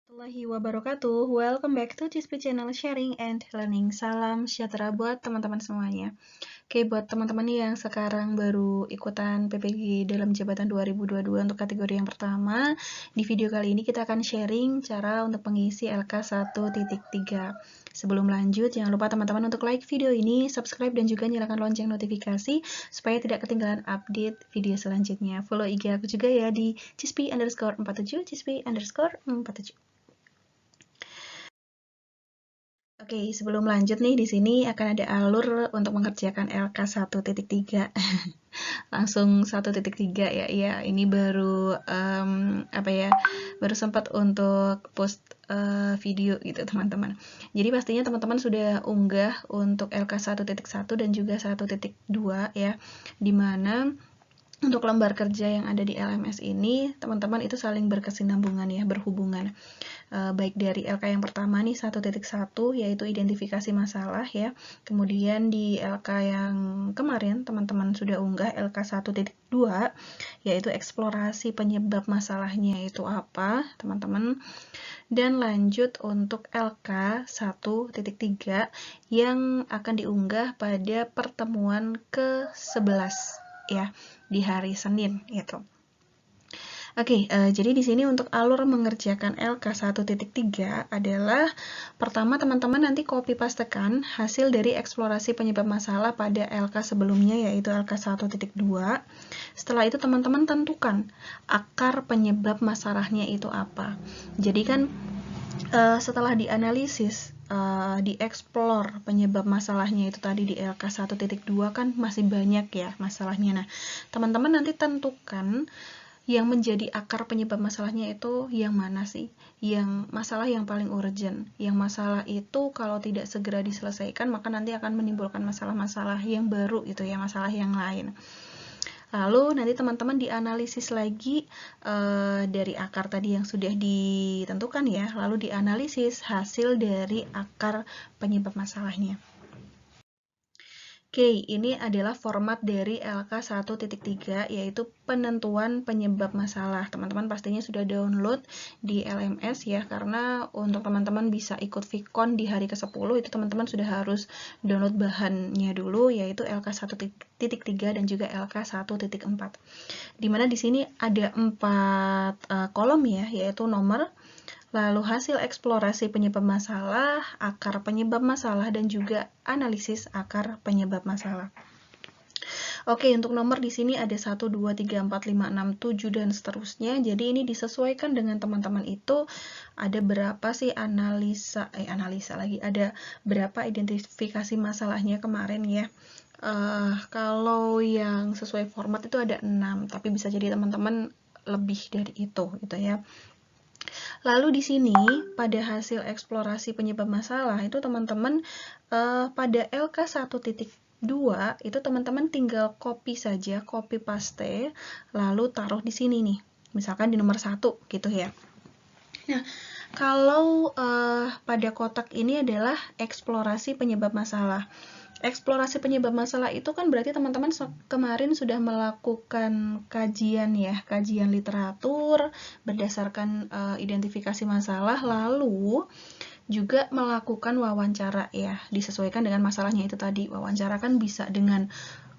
Warahmatullahi wabarakatuh. Welcome back to Cispi Channel Sharing and Learning. Salam sejahtera buat teman-teman semuanya. Oke, buat teman-teman yang sekarang baru ikutan PPG dalam jabatan 2022 untuk kategori yang pertama, di video kali ini kita akan sharing cara untuk mengisi LK 1.3. Sebelum lanjut, jangan lupa teman-teman untuk like video ini, subscribe, dan juga nyalakan lonceng notifikasi supaya tidak ketinggalan update video selanjutnya. Follow IG aku juga ya di cispi_47, cispi_47. Oke, sebelum lanjut nih, di sini akan ada alur untuk mengerjakan LK 1.3. Langsung 1.3 ya. Ya, ini baru baru sempat untuk post video gitu, teman-teman. Jadi pastinya teman-teman sudah unggah untuk LK 1.1 dan juga 1.2 ya. Dimana untuk lembar kerja yang ada di LMS ini, teman-teman itu saling berkesinambungan ya, berhubungan. Baik dari LK yang pertama nih 1.1 yaitu identifikasi masalah ya. Kemudian di LK yang kemarin teman-teman sudah unggah LK 1.2 yaitu eksplorasi penyebab masalahnya itu apa, teman-teman. Dan lanjut untuk LK 1.3 yang akan diunggah pada pertemuan ke-11 ya, di hari Senin gitu. Oke, jadi di sini untuk alur mengerjakan LK 1.3 adalah pertama teman-teman nanti copy pastekan hasil dari eksplorasi penyebab masalah pada LK sebelumnya yaitu LK 1.2. Setelah itu teman-teman tentukan akar penyebab masalahnya itu apa. Jadi kan setelah dianalisis, dieksplor penyebab masalahnya itu tadi di LK 1.2 kan masih banyak ya masalahnya. Nah, teman-teman nanti tentukan yang menjadi akar penyebab masalahnya itu yang mana sih? Yang masalah yang paling urgent. Yang masalah itu kalau tidak segera diselesaikan maka nanti akan menimbulkan masalah-masalah yang baru gitu ya, masalah yang lain. Lalu nanti teman-teman dianalisis lagi dari akar tadi yang sudah ditentukan ya, lalu dianalisis hasil dari akar penyebab masalahnya. Oke, ini adalah format dari LK 1.3 yaitu penentuan penyebab masalah. Teman-teman pastinya sudah download di LMS ya, karena untuk teman-teman bisa ikut Vkon di hari ke-10 itu teman-teman sudah harus download bahannya dulu yaitu LK 1.3 dan juga LK 1.4. Dimana di sini ada 4 kolom ya, yaitu nomor, lalu hasil eksplorasi penyebab masalah, akar penyebab masalah, dan juga analisis akar penyebab masalah. Oke, untuk nomor di sini ada 1, 2, 3, 4, 5, 6, 7, dan seterusnya. Jadi ini disesuaikan dengan teman-teman itu ada berapa sih analisa lagi, ada berapa identifikasi masalahnya kemarin ya. Kalau yang sesuai format itu ada 6, tapi bisa jadi teman-teman lebih dari itu gitu ya. Lalu di sini pada hasil eksplorasi penyebab masalah itu teman-teman pada LK 1.2 itu teman-teman tinggal copy saja, copy paste, lalu taruh di sini nih, misalkan di nomor 1 gitu ya. Nah, kalau pada kotak ini adalah eksplorasi penyebab masalah. Eksplorasi penyebab masalah itu kan berarti teman-teman kemarin sudah melakukan kajian ya, kajian literatur berdasarkan identifikasi masalah, lalu juga melakukan wawancara ya, disesuaikan dengan masalahnya itu tadi. Wawancara kan bisa dengan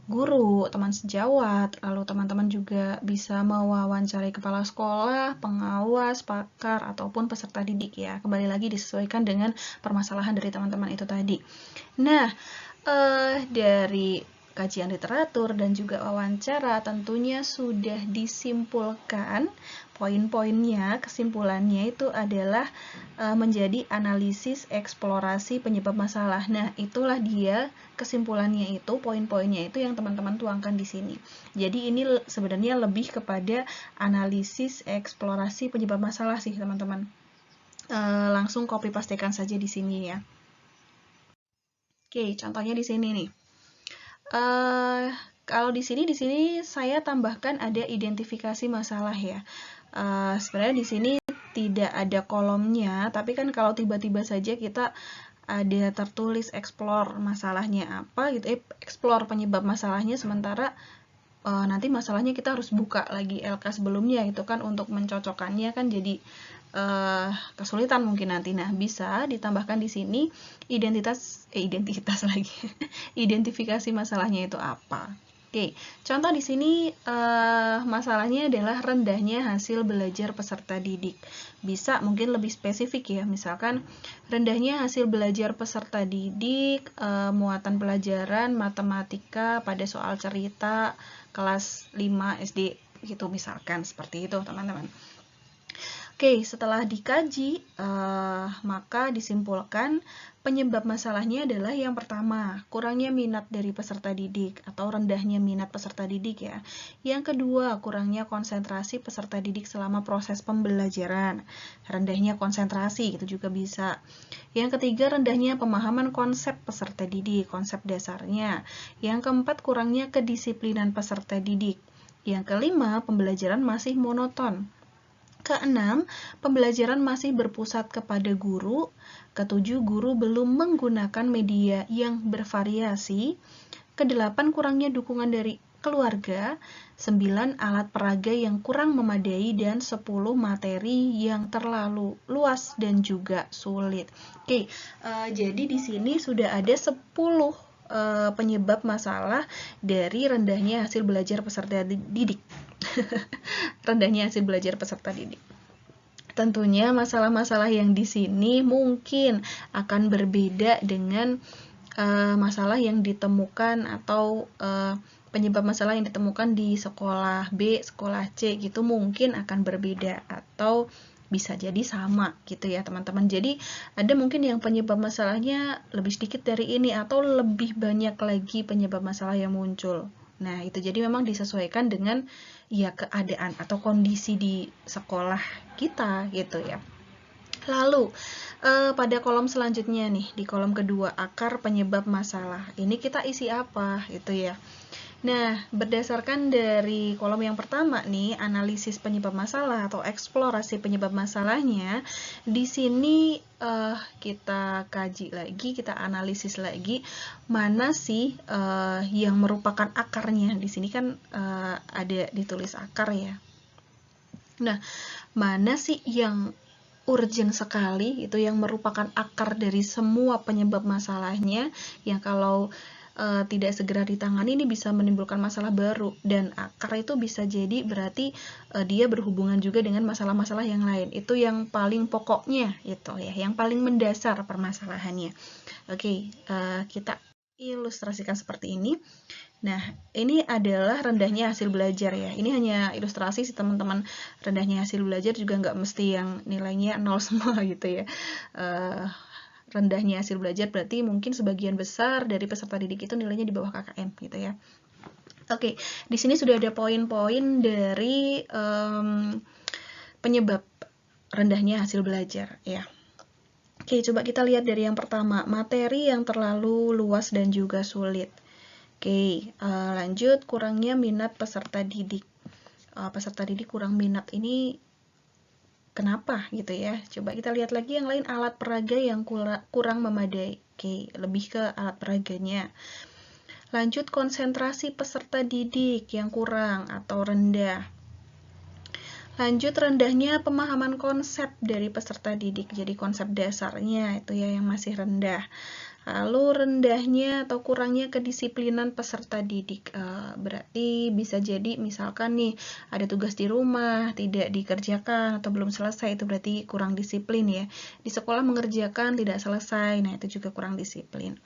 guru, teman sejawat, lalu teman-teman juga bisa mewawancarai kepala sekolah, pengawas, pakar, ataupun peserta didik ya. Kembali lagi disesuaikan dengan permasalahan dari teman-teman itu tadi. Nah, dari kajian literatur dan juga wawancara tentunya sudah disimpulkan poin-poinnya, kesimpulannya itu adalah menjadi analisis eksplorasi penyebab masalah. Nah, itulah dia kesimpulannya itu, poin-poinnya itu yang teman-teman tuangkan di sini. Jadi ini sebenarnya lebih kepada analisis eksplorasi penyebab masalah sih, teman-teman. Langsung copy pastekan saja di sini ya. Oke, contohnya di sini nih. Kalau di sini saya tambahkan ada identifikasi masalah ya. Sebenarnya di sini tidak ada kolomnya, tapi kan kalau tiba-tiba saja kita ada tertulis explore masalahnya apa gitu, explore penyebab masalahnya, sementara nanti masalahnya kita harus buka lagi LK sebelumnya gitu kan untuk mencocokkannya kan jadi kesulitan mungkin nanti. Nah, bisa ditambahkan di sini identitas lagi. Identifikasi masalahnya itu apa. Oke, contoh di sini masalahnya adalah rendahnya hasil belajar peserta didik. Bisa mungkin lebih spesifik ya, misalkan rendahnya hasil belajar peserta didik, muatan pelajaran matematika pada soal cerita kelas 5 SD gitu misalkan, seperti itu teman-teman. Oke, setelah dikaji, maka disimpulkan penyebab masalahnya adalah yang pertama, kurangnya minat dari peserta didik atau rendahnya minat peserta didik ya. Yang kedua, kurangnya konsentrasi peserta didik selama proses pembelajaran. Rendahnya konsentrasi, itu juga bisa. Yang ketiga, rendahnya pemahaman konsep peserta didik, konsep dasarnya. Yang keempat, kurangnya kedisiplinan peserta didik. Yang kelima, pembelajaran masih monoton. Keenam, pembelajaran masih berpusat kepada guru. Ketujuh, guru belum menggunakan media yang bervariasi. Kedelapan, kurangnya dukungan dari keluarga. 9, alat peraga yang kurang memadai. Dan 10, materi yang terlalu luas dan juga sulit. Oke, jadi di sini sudah ada 10 penyebab masalah dari rendahnya hasil belajar peserta didik. Rendahnya hasil belajar peserta didik. Tentunya masalah-masalah yang di sini mungkin akan berbeda dengan masalah yang ditemukan atau penyebab masalah yang ditemukan di sekolah B, sekolah C gitu mungkin akan berbeda atau bisa jadi sama gitu ya teman-teman. Jadi ada mungkin yang penyebab masalahnya lebih sedikit dari ini atau lebih banyak lagi penyebab masalah yang muncul. Nah, itu jadi memang disesuaikan dengan ya keadaan atau kondisi di sekolah kita gitu ya. Lalu pada kolom selanjutnya nih, di kolom kedua, akar penyebab masalah. Ini kita isi apa gitu ya. Nah, berdasarkan dari kolom yang pertama nih, analisis penyebab masalah atau eksplorasi penyebab masalahnya, di sini kita kaji lagi, kita analisis lagi mana sih yang merupakan akarnya. Di sini kan ada ditulis akar ya. Nah, mana sih yang urgent sekali, itu yang merupakan akar dari semua penyebab masalahnya, yang kalau tidak segera ditangani ini bisa menimbulkan masalah baru, dan akar itu bisa jadi berarti dia berhubungan juga dengan masalah-masalah yang lain. Itu yang paling pokoknya itu ya, yang paling mendasar permasalahannya. Oke, kita ilustrasikan seperti ini. Nah, ini adalah rendahnya hasil belajar ya. Ini hanya ilustrasi sih teman-teman. Rendahnya hasil belajar juga nggak mesti yang nilainya 0 semua gitu ya. Rendahnya hasil belajar berarti mungkin sebagian besar dari peserta didik itu nilainya di bawah KKM gitu ya. Oke, di sini sudah ada poin-poin dari penyebab rendahnya hasil belajar ya. Oke, coba kita lihat dari yang pertama, materi yang terlalu luas dan juga sulit. Oke, lanjut, kurangnya minat peserta didik. Peserta didik kurang minat ini kenapa gitu ya? Coba kita lihat lagi yang lain, alat peraga yang kurang memadai. Oke, lebih ke alat peraganya. Lanjut, konsentrasi peserta didik yang kurang atau rendah. Lanjut, rendahnya pemahaman konsep dari peserta didik. Jadi konsep dasarnya itu ya yang masih rendah. Lalu rendahnya atau kurangnya kedisiplinan peserta didik, berarti bisa jadi misalkan nih ada tugas di rumah tidak dikerjakan atau belum selesai, itu berarti kurang disiplin ya. Di sekolah mengerjakan tidak selesai, nah itu juga kurang disiplin.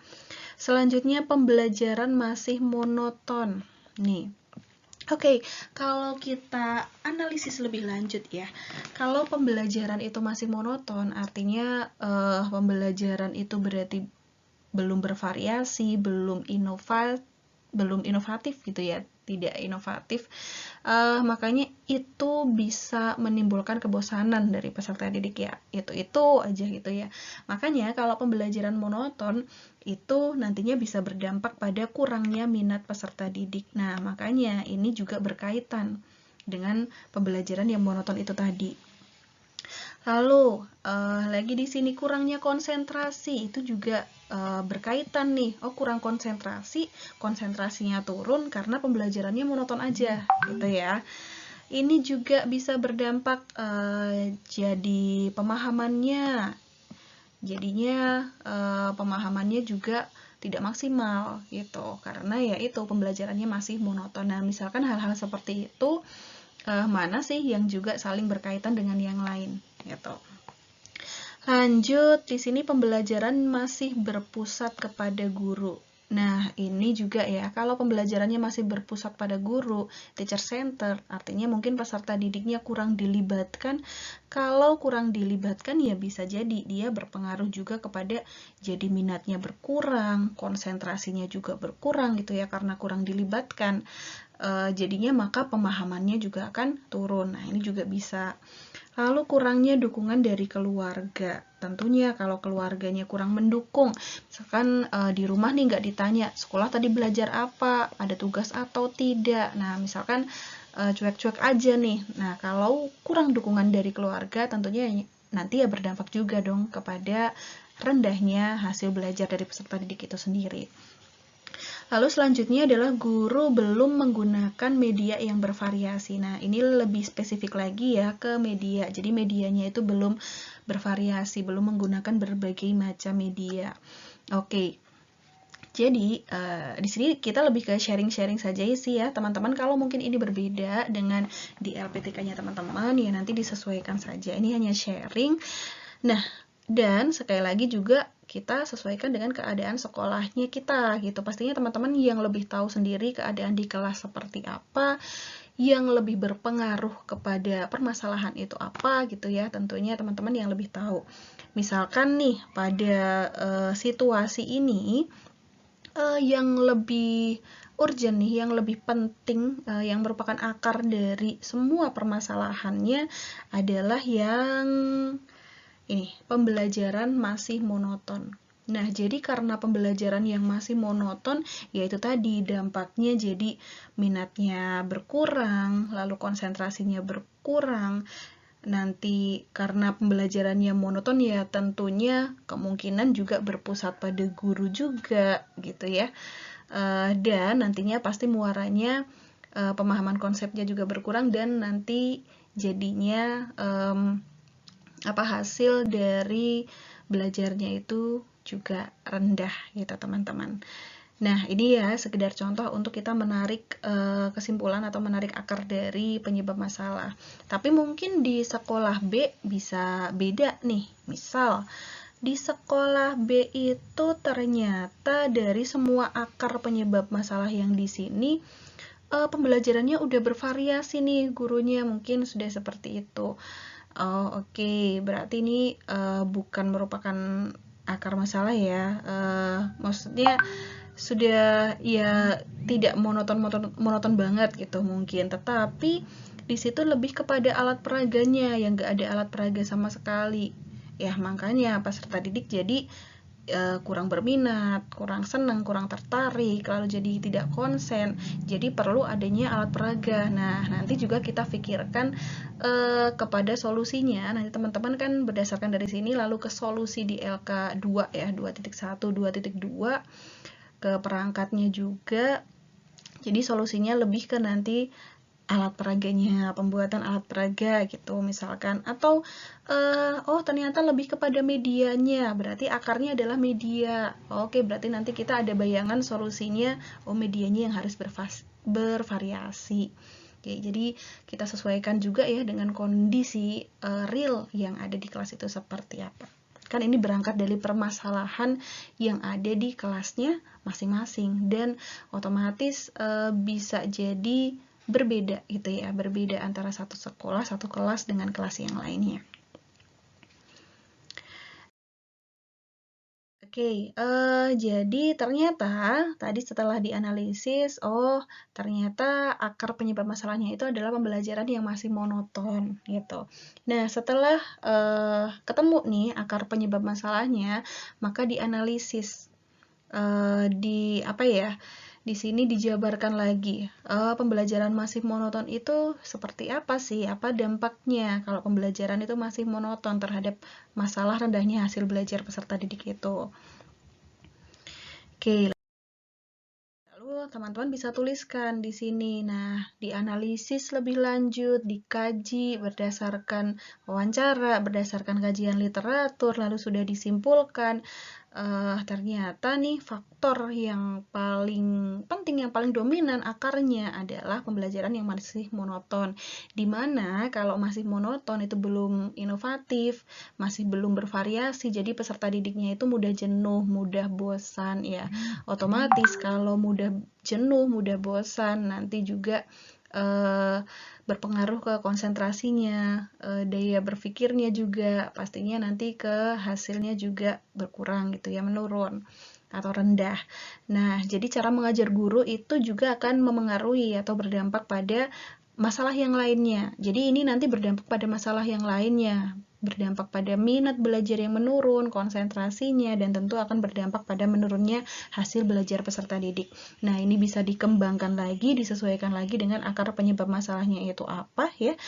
Selanjutnya, pembelajaran masih monoton nih. Oke, kalau kita analisis lebih lanjut ya, kalau pembelajaran itu masih monoton, artinya pembelajaran itu berarti belum bervariasi, belum inovatif gitu ya, tidak inovatif, makanya itu bisa menimbulkan kebosanan dari peserta didik ya, itu aja gitu ya. Makanya kalau pembelajaran monoton itu nantinya bisa berdampak pada kurangnya minat peserta didik. Nah, makanya ini juga berkaitan dengan pembelajaran yang monoton itu tadi. Lalu lagi di sini kurangnya konsentrasi itu juga berkaitan nih, kurang konsentrasi, konsentrasinya turun karena pembelajarannya monoton aja, gitu ya. Ini juga bisa berdampak jadi pemahamannya, jadinya pemahamannya juga tidak maksimal gitu, karena ya itu pembelajarannya masih monoton. Nah, misalkan hal-hal seperti itu mana sih yang juga saling berkaitan dengan yang lain gitu. Lanjut, di sini pembelajaran masih berpusat kepada guru. Nah, ini juga ya, kalau pembelajarannya masih berpusat pada guru, teacher center, artinya mungkin peserta didiknya kurang dilibatkan. Kalau kurang dilibatkan ya bisa jadi dia berpengaruh juga kepada jadi minatnya berkurang, konsentrasinya juga berkurang gitu ya, karena kurang dilibatkan. Jadinya maka pemahamannya juga akan turun. Nah, ini juga bisa. Lalu kurangnya dukungan dari keluarga. Tentunya kalau keluarganya kurang mendukung, misalkan di rumah nih nggak ditanya, sekolah tadi belajar apa, ada tugas atau tidak. Nah, misalkan cuek-cuek aja nih. Nah, kalau kurang dukungan dari keluarga, tentunya nanti ya berdampak juga dong kepada rendahnya hasil belajar dari peserta didik itu sendiri. Lalu selanjutnya adalah guru belum menggunakan media yang bervariasi. Nah, ini lebih spesifik lagi ya ke media. Jadi medianya itu belum bervariasi, belum menggunakan berbagai macam media. Oke. Jadi, di sini kita lebih ke sharing-sharing saja sih ya, teman-teman. Kalau mungkin ini berbeda dengan di LPTK-nya teman-teman, ya nanti disesuaikan saja. Ini hanya sharing. Nah, dan sekali lagi juga kita sesuaikan dengan keadaan sekolahnya kita gitu. Pastinya teman-teman yang lebih tahu sendiri keadaan di kelas seperti apa, yang lebih berpengaruh kepada permasalahan itu apa gitu ya. Tentunya teman-teman yang lebih tahu. Misalkan nih pada situasi ini yang lebih urgent nih, yang lebih penting, yang merupakan akar dari semua permasalahannya adalah yang ini, pembelajaran masih monoton. Nah, jadi karena pembelajaran yang masih monoton, yaitu tadi dampaknya jadi minatnya berkurang, lalu konsentrasinya berkurang. Nanti karena pembelajarannya monoton ya tentunya kemungkinan juga berpusat pada guru juga gitu ya. Dan nantinya pasti muaranya pemahaman konsepnya juga berkurang dan nanti jadinya hasil dari belajarnya itu juga rendah gitu teman-teman. Nah, ini ya sekedar contoh untuk kita menarik kesimpulan atau menarik akar dari penyebab masalah. Tapi mungkin di sekolah B bisa beda nih. Misal, di sekolah B itu ternyata dari semua akar penyebab masalah yang di sini, pembelajarannya udah bervariasi nih gurunya, mungkin sudah seperti itu. Oh, oke. Berarti ini bukan merupakan akar masalah ya. Maksudnya sudah ya tidak monoton banget gitu mungkin, tetapi di situ lebih kepada alat peraganya yang gak ada alat peraga sama sekali ya, makanya peserta didik jadi kurang berminat, kurang senang, kurang tertarik, lalu jadi tidak konsen, jadi perlu adanya alat peraga. Nah, nanti juga kita pikirkan kepada solusinya. Nanti teman-teman kan berdasarkan dari sini lalu ke solusi di LK 2 ya, 2.1, 2.2, ke perangkatnya juga. Jadi solusinya lebih ke nanti alat peraganya, pembuatan alat peraga gitu misalkan, atau ternyata lebih kepada medianya, berarti akarnya adalah media. Oke, berarti nanti kita ada bayangan solusinya, medianya yang harus bervariasi. Oke, jadi kita sesuaikan juga ya dengan kondisi real yang ada di kelas itu seperti apa. Kan ini berangkat dari permasalahan yang ada di kelasnya masing-masing dan otomatis bisa jadi berbeda gitu ya, berbeda antara satu sekolah, satu kelas dengan kelas yang lainnya. Oke, jadi ternyata tadi setelah dianalisis, ternyata akar penyebab masalahnya itu adalah pembelajaran yang masih monoton gitu. Nah, setelah ketemu nih akar penyebab masalahnya, maka dianalisis di sini dijabarkan lagi pembelajaran masih monoton itu seperti apa sih, apa dampaknya kalau pembelajaran itu masih monoton terhadap masalah rendahnya hasil belajar peserta didik itu. Oke, lalu teman-teman bisa tuliskan di sini. Nah, dianalisis lebih lanjut, dikaji berdasarkan wawancara, berdasarkan kajian literatur, lalu sudah disimpulkan. Ternyata nih faktor yang paling penting, yang paling dominan akarnya adalah pembelajaran yang masih monoton. Dimana kalau masih monoton itu belum inovatif, masih belum bervariasi, jadi peserta didiknya itu mudah jenuh, mudah bosan ya. Otomatis kalau mudah jenuh, mudah bosan, nanti juga berpengaruh ke konsentrasinya, daya berpikirnya juga, pastinya nanti ke hasilnya juga berkurang gitu ya, menurun atau rendah. Nah, jadi cara mengajar guru itu juga akan memengaruhi atau berdampak pada masalah yang lainnya. Jadi ini nanti berdampak pada masalah yang lainnya, berdampak pada minat belajar yang menurun, konsentrasinya, dan tentu akan berdampak pada menurunnya hasil belajar peserta didik. Nah, ini bisa dikembangkan lagi, disesuaikan lagi dengan akar penyebab masalahnya itu apa ya,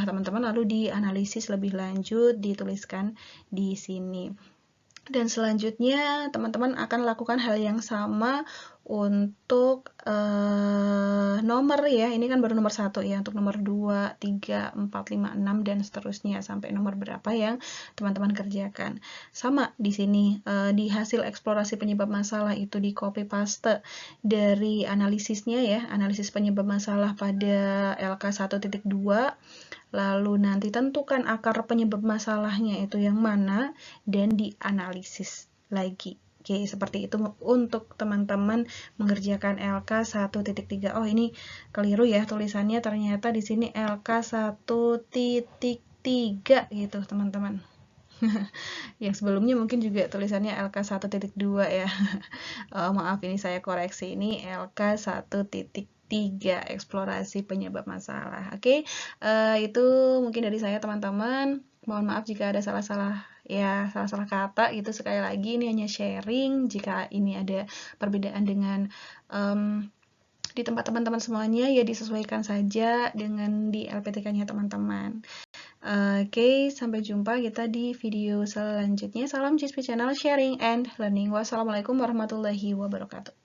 teman-teman, lalu dianalisis lebih lanjut, dituliskan di sini. Dan selanjutnya teman-teman akan lakukan hal yang sama untuk nomor ya, ini kan baru nomor 1 ya, untuk nomor 2, 3, 4, 5, 6 dan seterusnya sampai nomor berapa yang teman-teman kerjakan. Sama di sini, di hasil eksplorasi penyebab masalah itu di copy paste dari analisisnya ya, analisis penyebab masalah pada LK 1.2, lalu nanti tentukan akar penyebab masalahnya itu yang mana dan dianalisis lagi. Oke, seperti itu untuk teman-teman mengerjakan LK 1.3. Oh, ini keliru ya tulisannya, ternyata di sini LK 1.3 gitu, teman-teman. Yang sebelumnya mungkin juga tulisannya LK 1.2 ya. Maaf, ini saya koreksi, ini LK 1.3 eksplorasi penyebab masalah. Oke, itu mungkin dari saya, teman-teman. Mohon maaf jika ada salah-salah ya, salah-salah kata gitu. Sekali lagi ini hanya sharing, jika ini ada perbedaan dengan di tempat teman-teman semuanya ya disesuaikan saja dengan di LPTK-nya teman-teman. Oke, sampai jumpa kita di video selanjutnya. Salam GSP Channel, sharing and learning. Wassalamualaikum warahmatullahi wabarakatuh.